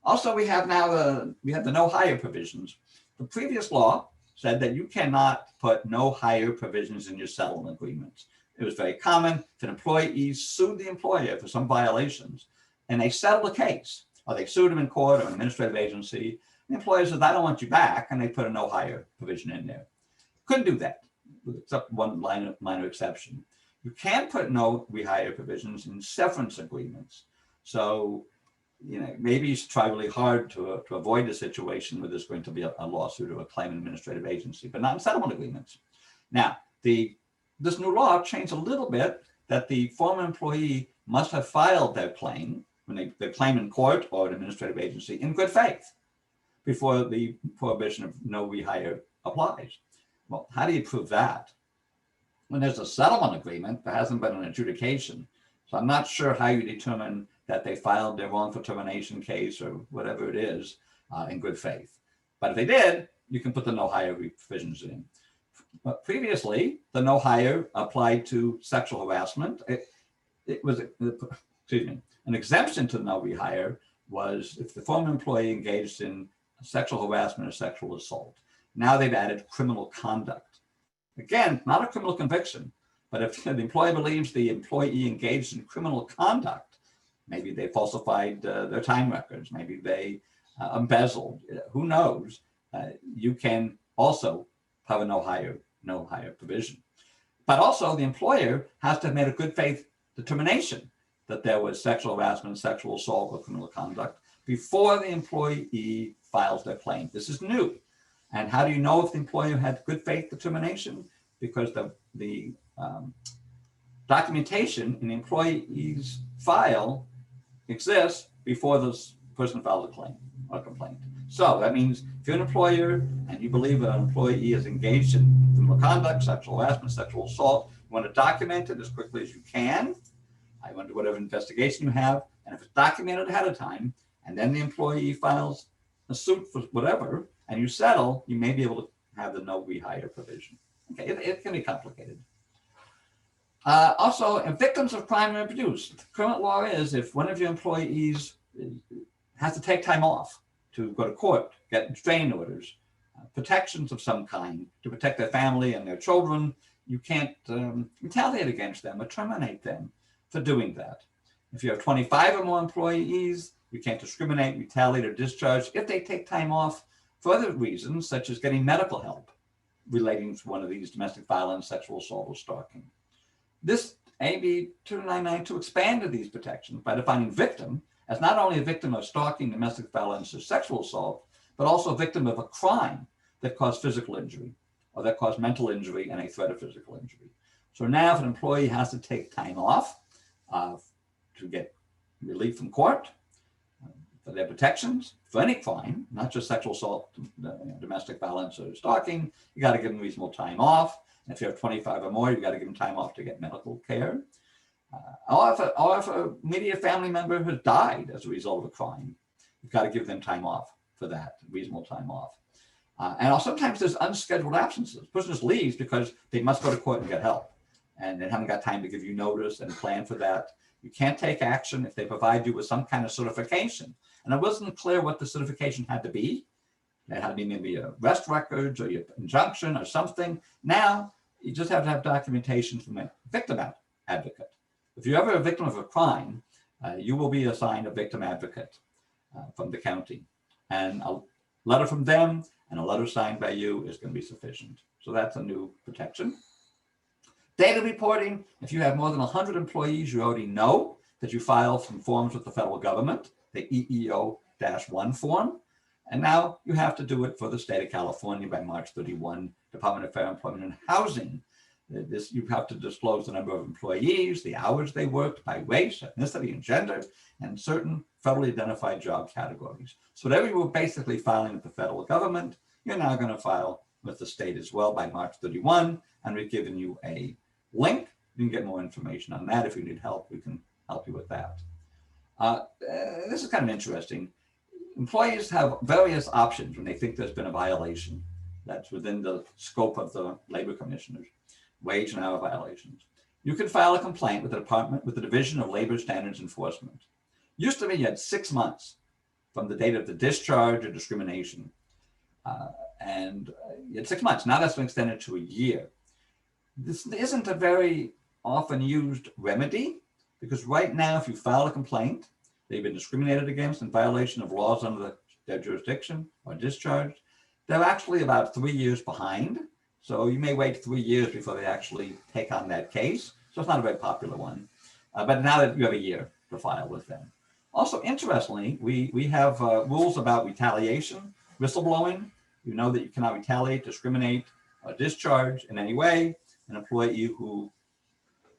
Also, we have the no hire provisions. The previous law said that you cannot put no hire provisions in your settlement agreements. It was very common if an employee sued the employer for some violations and they settled the case, or they sued him in court or an administrative agency. The employer says, I don't want you back, and they put a no hire provision in there. Couldn't do that, except one minor exception. You can put no rehire provisions in severance agreements. So, maybe you should try really hard to avoid a situation where there's going to be a lawsuit or a claim in an administrative agency, but not in settlement agreements. Now, this new law changed a little bit that the former employee must have filed their claim their claim in court or an administrative agency in good faith before the prohibition of no rehire applies. Well, how do you prove that? When there's a settlement agreement, there hasn't been an adjudication. So I'm not sure how you determine that they filed their wrongful termination case or whatever it is in good faith. But if they did, you can put the no hire provisions in. But previously, the no hire applied to sexual harassment. It was, excuse me, an exemption to the no rehire was if the former employee engaged in sexual harassment or sexual assault. Now they've added criminal conduct. Again, not a criminal conviction, but if the employer believes the employee engaged in criminal conduct, maybe they falsified their time records, maybe they embezzled, who knows, you can also have a no hire provision. But also the employer has to have made a good faith determination that there was sexual harassment, sexual assault, or criminal conduct before the employee files their claim. This is new. And how do you know if the employer had good faith determination? Because the documentation in the employee's file exists before this person filed a claim or complaint. So that means if you're an employer and you believe an employee is engaged in criminal conduct, sexual harassment, sexual assault, you want to document it as quickly as you can. I want to do whatever investigation you have. And if it's documented ahead of time, and then the employee files a suit for whatever, and you settle, you may be able to have the no rehire provision. Okay, it can be complicated. Also, victims of crime and abuse. The current law is if one of your employees has to take time off to go to court, get restraining orders, protections of some kind to protect their family and their children, you can't retaliate against them or terminate them for doing that. If you have 25 or more employees, you can't discriminate, retaliate, or discharge if they take time off for other reasons, such as getting medical help relating to one of these domestic violence, sexual assault, or stalking. This AB 2992 expanded these protections by defining victim as not only a victim of stalking, domestic violence, or sexual assault, but also a victim of a crime that caused physical injury or that caused mental injury and a threat of physical injury. So now if an employee has to take time off to get relief from court, for their protections, for any crime, not just sexual assault, domestic violence, or stalking, you got to give them reasonable time off. And if you have 25 or more, you got to give them time off to get medical care. Or if a immediate family member has died as a result of a crime, you've got to give them time off for that, reasonable time off. And sometimes there's unscheduled absences. The person just leaves because they must go to court and get help. And they haven't got time to give you notice and plan for that. You can't take action if they provide you with some kind of certification. And it wasn't clear what the certification had to be. It had to be maybe a arrest records or your injunction or something. Now, you just have to have documentation from a victim advocate. If you're ever a victim of a crime, you will be assigned a victim advocate from the county. And a letter from them and a letter signed by you is going to be sufficient. So that's a new protection. Data reporting, if you have more than 100 employees, you already know that you file some forms with the federal government, the EEO-1 form. And now you have to do it for the state of California by March 31, Department of Fair Employment and Housing. This, you have to disclose the number of employees, the hours they worked by race, ethnicity, and gender, and certain federally identified job categories. So whatever you were basically filing with the federal government, you're now going to file with the state as well by March 31, and we've given you a link. You can get more information on that. If you need help, we can help you with that. This is kind of interesting. Employees have various options when they think there's been a violation that's within the scope of the labor commissioners, wage and hour violations. You can file a complaint with the department, with the Division of Labor Standards Enforcement. Used to be you had 6 months from the date of the discharge or discrimination. And you had 6 months. Now that's been extended to a year. This isn't a very often used remedy because right now, if you file a complaint, they've been discriminated against in violation of laws under their jurisdiction or discharged, they're actually about 3 years behind. So you may wait 3 years before they actually take on that case. So it's not a very popular one. But now that you have a year to file with them. Also, interestingly, we have rules about retaliation, whistleblowing. You know that you cannot retaliate, discriminate, or discharge in any way an employee who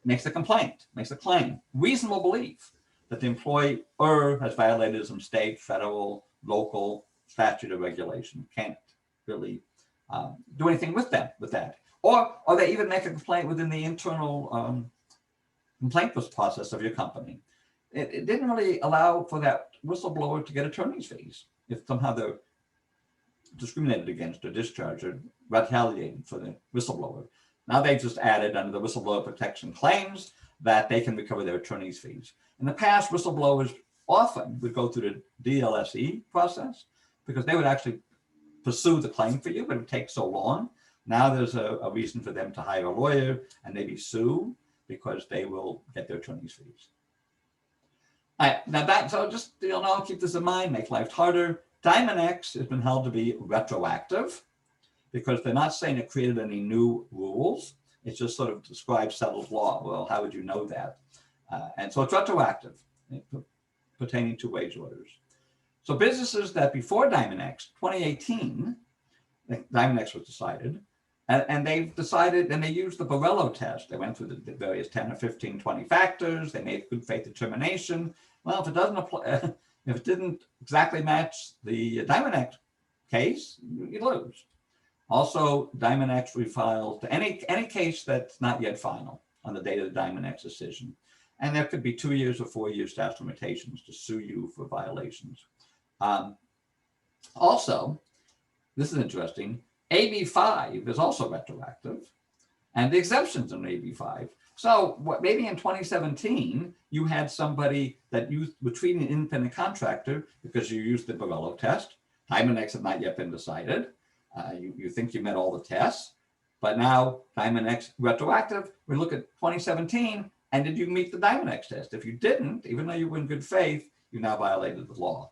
makes a complaint, makes a claim, reasonable belief that the employer has violated some state, federal, local statute or regulation. Can't really do anything with them with that, or they even make a complaint within the internal complaint process of your company. It didn't really allow for that whistleblower to get attorney's fees if somehow they're discriminated against or discharged or retaliated for the whistleblower. Now they just added under the whistleblower protection claims that they can recover their attorney's fees. In the past, whistleblowers often would go through the DLSE process because they would actually pursue the claim for you, but it would take so long. Now there's a reason for them to hire a lawyer and maybe sue because they will get their attorney's fees. All right, now so just, keep this in mind, make life harder. Diamond X has been held to be retroactive because they're not saying it created any new rules. It just sort of describes settled law. Well, how would you know that? And so it's retroactive pertaining to wage orders. So businesses that before Diamond X, 2018, Diamond X was decided, and they've decided, and they used the Borello test. They went through the various 10 or 15, 20 factors. They made good faith determination. Well, if it doesn't apply, if it didn't exactly match the Diamond X case, you lose. Also, Diamond X refiled to any case that's not yet final on the date of the Diamond X decision. And there could be 2 years or 4 years statute of limitations to sue you for violations. Also, this is interesting, AB5 is also retroactive, and the exemptions in AB5. So maybe in 2017, you had somebody that you were treating an independent contractor because you used the Borello test. Diamond X had not yet been decided. You think you met all the tests, but now Diamond X retroactive, we look at 2017, and did you meet the Diamond X test? If you didn't, even though you were in good faith, you now violated the law.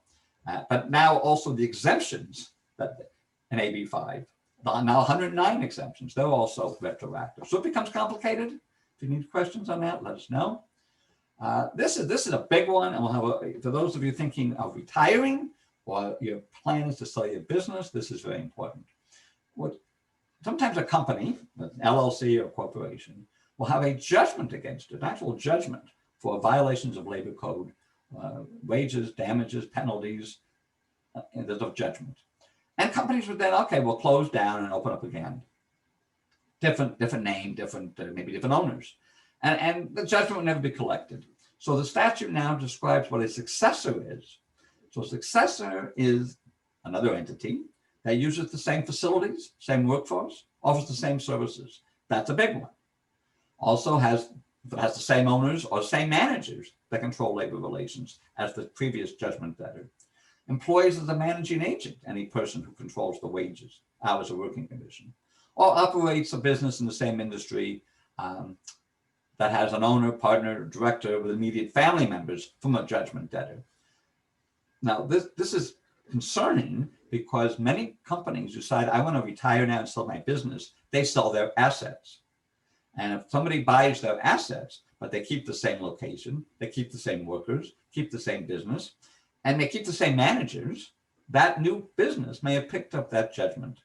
But now also the exemptions that in AB5, now 109 exemptions, they're also retroactive. So it becomes complicated. If you need questions on that, let us know. This is a big one, and we'll have for those of you thinking of retiring or your plan is to sell your business, this is very important. Sometimes a company, an LLC or corporation, will have a judgment against it, an actual judgment for violations of labor code, wages, damages, penalties, and there's a judgment. And companies would then, okay, we'll close down and open up again. Different name, maybe different owners. And the judgment will never be collected. So the statute now describes what a successor is. So a successor is another entity that uses the same facilities, same workforce, offers the same services. That's a big one. Also has the same owners or same managers that control labor relations as the previous judgment debtor. Employs as a managing agent any person who controls the wages, hours of working condition, or operates a business in the same industry that has an owner, partner, director with immediate family members from a judgment debtor. Now, this is concerning because many companies decide, I want to retire now and sell my business. They sell their assets. And if somebody buys their assets, but they keep the same location, they keep the same workers, keep the same business, and they keep the same managers, that new business may have picked up that judgment.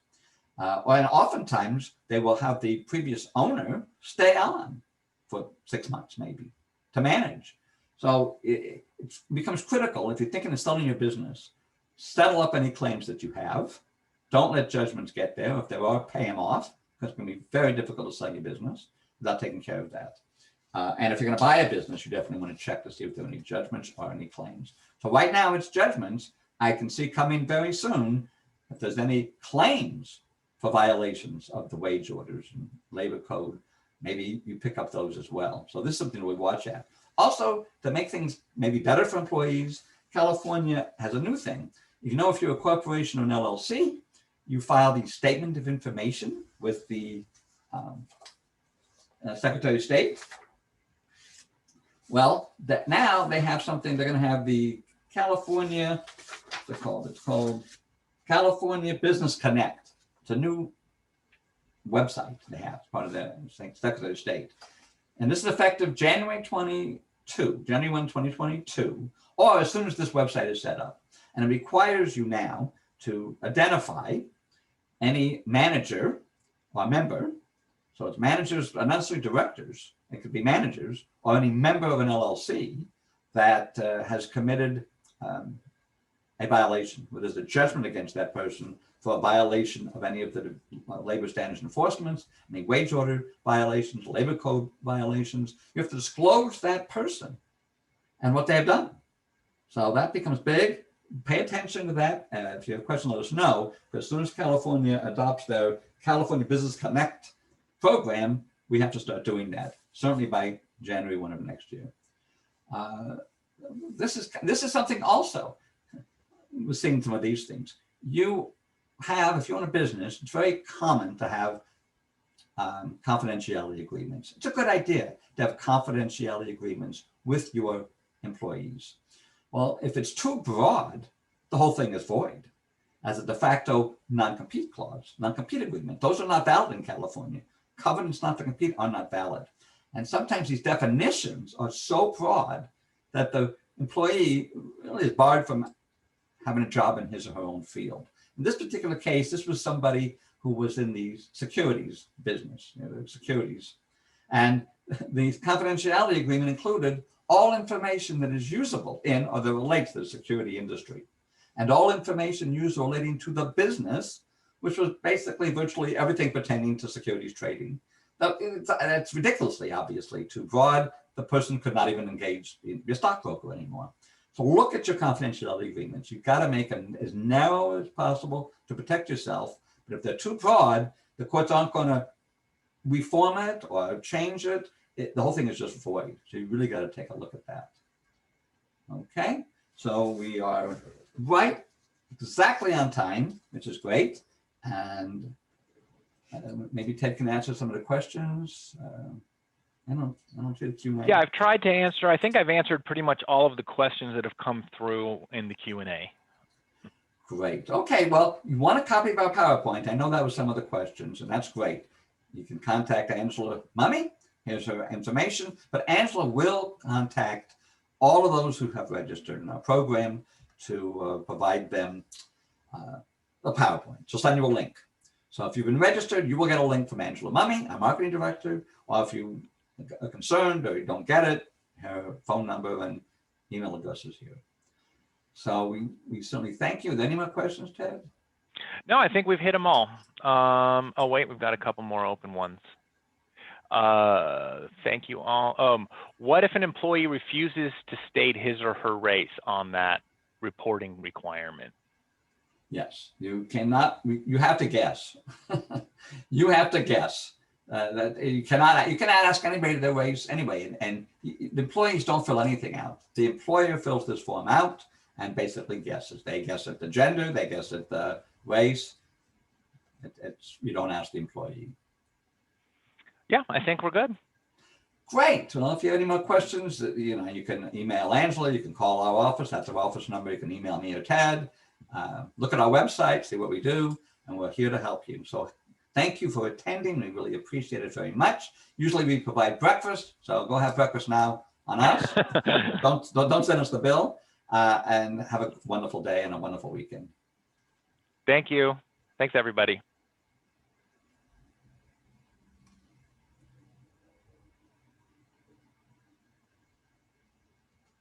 And oftentimes they will have the previous owner stay on for 6 months maybe to manage. So it becomes critical if you're thinking of selling your business, settle up any claims that you have. Don't let judgments get there. If there are, pay them off, because it's going to be very difficult to sell your business without taking care of that. And if you're going to buy a business, you definitely want to check to see if there are any judgments or any claims. So right now it's judgments. I can see coming very soon if there's any claims for violations of the wage orders and labor code, maybe you pick up those as well. So this is something we watch at. Also, to make things maybe better for employees, California has a new thing. If you're a corporation or an LLC, you file the statement of information with the Secretary of State. Well, that now they have something, they're going to have the California, what's it called? It's called California Business Connect. It's a new website they have, part of the Secretary of State. And this is effective January 1, 2022, or as soon as this website is set up. And it requires you now to identify any manager or member. So it's managers, not necessarily directors, it could be managers, or any member of an LLC that has committed a violation, where there's a judgment against that person for a violation of any of the labor standards enforcements, any wage order violations, labor code violations. You have to disclose that person and what they have done. So that becomes big. Pay attention to that. And if you have a question, let us know. Because as soon as California adopts their California Business Connect program, we have to start doing that, certainly by January 1 of next year. This is something also, we're seeing some of these things. You have, if you own a business, it's very common to have confidentiality agreements. It's a good idea to have confidentiality agreements with your employees. Well, if it's too broad, the whole thing is void as a de facto non-compete clause, non-compete agreement. Those are not valid in California. Covenants not to compete are not valid. And sometimes these definitions are so broad that the employee really is barred from having a job in his or her own field. In this particular case, this was somebody who was in the securities business, securities. And the confidentiality agreement included all information that is usable in or that relates to the security industry, and all information used relating to the business, which was basically virtually everything pertaining to securities trading. Now, it's ridiculously, obviously, too broad. The person could not even engage in be a stockbroker anymore. So look at your confidentiality agreements. You've got to make them as narrow as possible to protect yourself. But if they're too broad, the courts aren't going to reform it or change it. The whole thing is just void. So you really got to take a look at that. Okay, so we are right exactly on time, which is great. And maybe Ted can answer some of the questions. I don't see the Q&A. Yeah, I've tried to answer. I think I've answered pretty much all of the questions that have come through in the Q&A. Great. Okay, well, you want a copy of our PowerPoint. I know that was some of the questions, and that's great. You can contact Angela Mummy. Here's her information. But Angela will contact all of those who have registered in our program to provide them a PowerPoint. She'll send you a link. So if you've been registered, you will get a link from Angela Mummy, our marketing director, or if you are concerned or you don't get it, her phone number and email address is here. So we certainly thank you. Are there any more questions, Ted? No, I think we've hit them all. Oh, wait, we've got a couple more open ones. Thank you all. What if an employee refuses to state his or her race on that reporting requirement? Yes, you cannot, you have to guess. You have to guess. That you cannot ask anybody their race anyway, and the employees don't fill anything out. The employer fills this form out and basically guesses. They guess at the gender, they guess at the race. You don't ask the employee. Yeah, I think we're good. Great. Well, if you have any more questions, you can email Angela, you can call our office. That's our office number. You can email me or Ted. Look at our website, see what we do, and we're here to help you. So thank you for attending. We really appreciate it very much. Usually we provide breakfast, so go have breakfast now on us. Don't send us the bill, and have a wonderful day and a wonderful weekend. Thank you. Thanks, everybody.